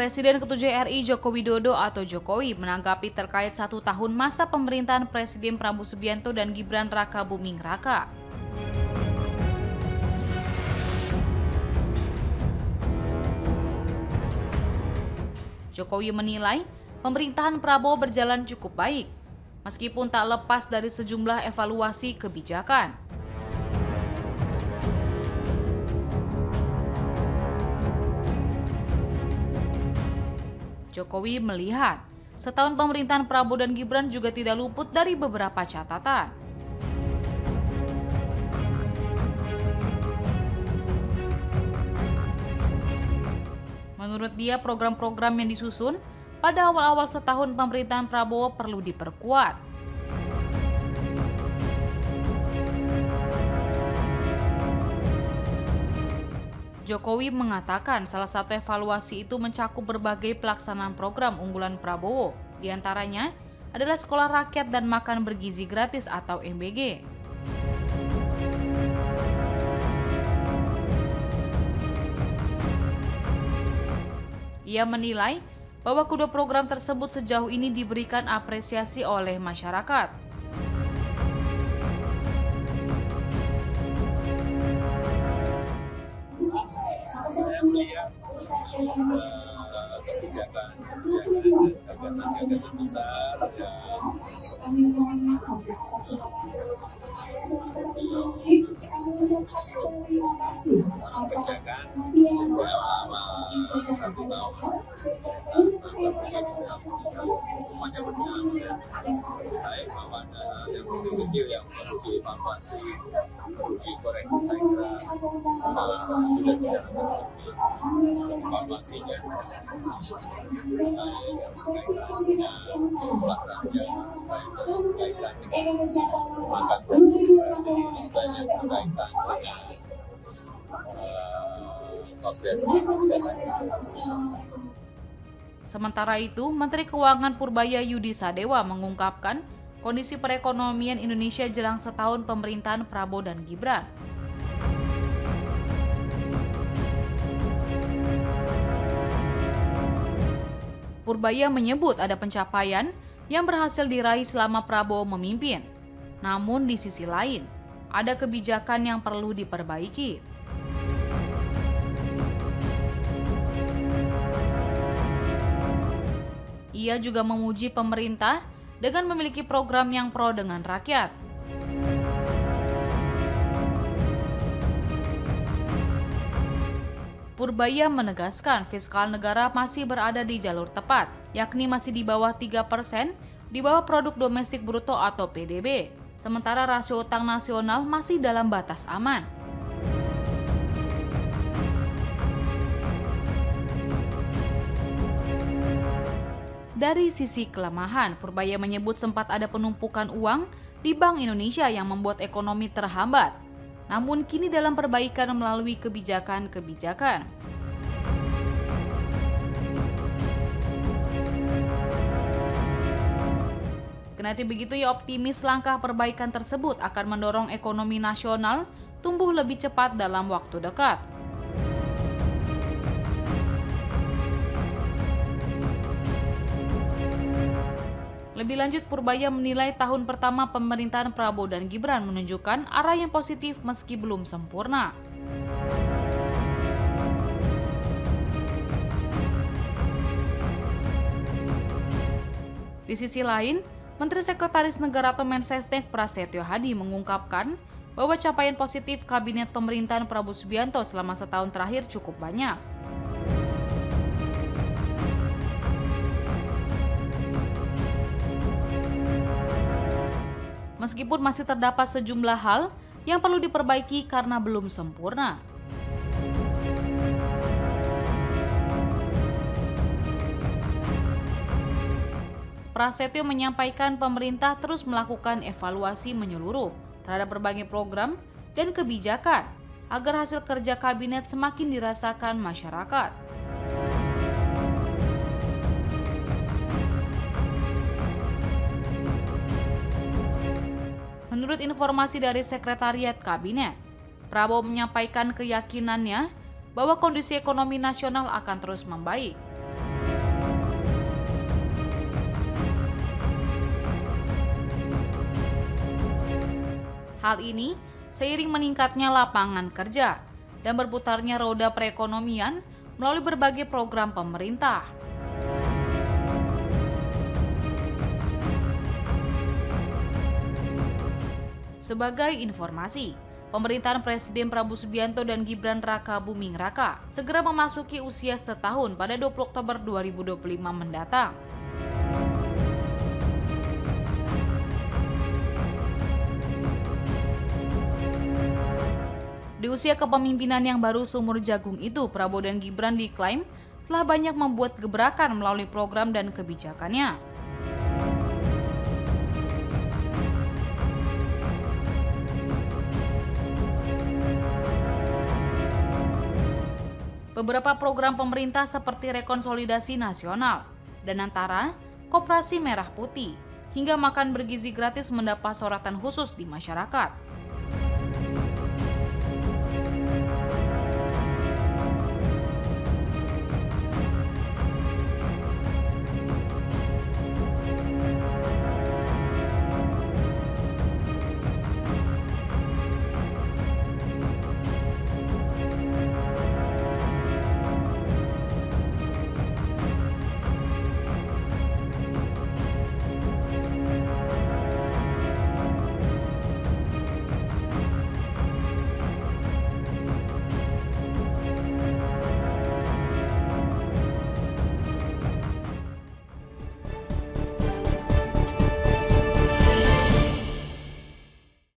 Presiden ke-7 RI Joko Widodo atau Jokowi menanggapi terkait 1 tahun masa pemerintahan Presiden Prabowo Subianto dan Gibran Raka Buming Raka. Jokowi menilai pemerintahan Prabowo berjalan cukup baik, meskipun tak lepas dari sejumlah evaluasi kebijakan. Jokowi melihat setahun pemerintahan Prabowo dan Gibran juga tidak luput dari beberapa catatan. Menurut dia, program-program yang disusun pada awal-awal setahun pemerintahan Prabowo perlu diperkuat. Jokowi mengatakan salah satu evaluasi itu mencakup berbagai pelaksanaan program unggulan Prabowo. Di antaranya adalah sekolah rakyat dan makan bergizi gratis atau MBG. Ia menilai bahwa kedua program tersebut sejauh ini diberikan apresiasi oleh masyarakat. Saya melihat kebijakan dan gagasan-gagasan besar yang kerjakan selama 1 tahun semuanya berjalan dengan baik, bahwa ada yang kecil-kecil yang perlu dievaluasi, perlu dikoreksi. Saya kira sudah bisa evaluasinya jumlah rakyat, berkaitan dengan makan bergizi gratis, banyak berkaitan dengan Sementara itu, Menteri Keuangan Purbaya Yudi Sadewa mengungkapkan kondisi perekonomian Indonesia jelang setahun pemerintahan Prabowo dan Gibran. Purbaya menyebut ada pencapaian yang berhasil diraih selama Prabowo memimpin. Namun di sisi lain, ada kebijakan yang perlu diperbaiki. Ia juga memuji pemerintah dengan memiliki program yang pro dengan rakyat. Purbaya menegaskan fiskal negara masih berada di jalur tepat, yakni masih di bawah 3%, di bawah produk domestik bruto atau PDB. Sementara rasio utang nasional masih dalam batas aman. Dari sisi kelemahan, Purbaya menyebut sempat ada penumpukan uang di Bank Indonesia yang membuat ekonomi terhambat. Namun kini dalam perbaikan melalui kebijakan-kebijakan. Kendati begitu, ia optimis langkah perbaikan tersebut akan mendorong ekonomi nasional tumbuh lebih cepat dalam waktu dekat. Lebih lanjut, Purbaya menilai tahun pertama pemerintahan Prabowo dan Gibran menunjukkan arah yang positif meski belum sempurna. Di sisi lain, Menteri Sekretaris Negara atau Mensesnek Prasetyo Hadi mengungkapkan bahwa capaian positif kabinet pemerintahan Prabowo Subianto selama setahun terakhir cukup banyak. Meskipun masih terdapat sejumlah hal yang perlu diperbaiki karena belum sempurna. Prasetyo menyampaikan pemerintah terus melakukan evaluasi menyeluruh terhadap berbagai program dan kebijakan agar hasil kerja kabinet semakin dirasakan masyarakat. Menurut informasi dari Sekretariat Kabinet, Prabowo menyampaikan keyakinannya bahwa kondisi ekonomi nasional akan terus membaik. Hal ini seiring meningkatnya lapangan kerja dan berputarnya roda perekonomian melalui berbagai program pemerintah. Sebagai informasi, pemerintahan Presiden Prabowo Subianto dan Gibran Raka Buming Raka segera memasuki usia setahun pada 20 Oktober 2025 mendatang. Di usia kepemimpinan yang baru seumur jagung itu, Prabowo dan Gibran diklaim telah banyak membuat gebrakan melalui program dan kebijakannya. Beberapa program pemerintah seperti rekonsolidasi nasional dan antara Koperasi Merah Putih hingga makan bergizi gratis mendapat sorotan khusus di masyarakat.